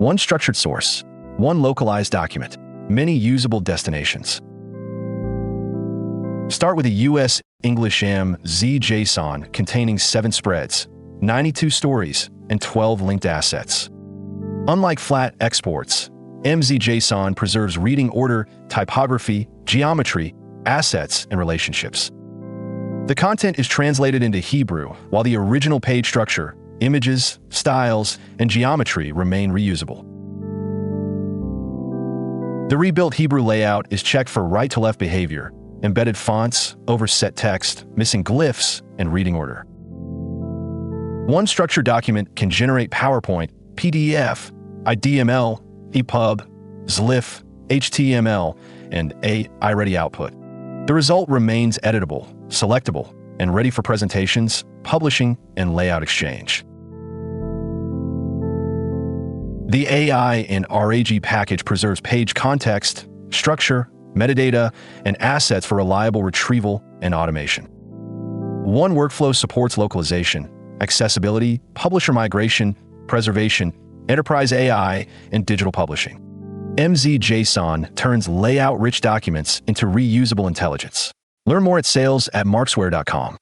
One structured source, one localized document, many usable destinations. Start with a US English MZJSON containing 7 spreads, 92 stories, and 12 linked assets. Unlike flat exports, MZJSON preserves reading order, typography, geometry, assets, and relationships. The content is translated into Hebrew, while the original page structure, images, styles, and geometry remain reusable. The rebuilt Hebrew layout is checked for right-to-left behavior, embedded fonts, overset text, missing glyphs, and reading order. One structured document can generate PowerPoint, PDF, IDML, EPUB, XLIF, HTML, and AI-ready output. The result remains editable, selectable, and ready for presentations, publishing, and layout exchange. The AI in RAG package preserves page context, structure, metadata, and assets for reliable retrieval and automation. One workflow supports localization, accessibility, publisher migration, preservation, enterprise AI, and digital publishing. MZJSON turns layout-rich documents into reusable intelligence. Learn more at sales@markzware.com.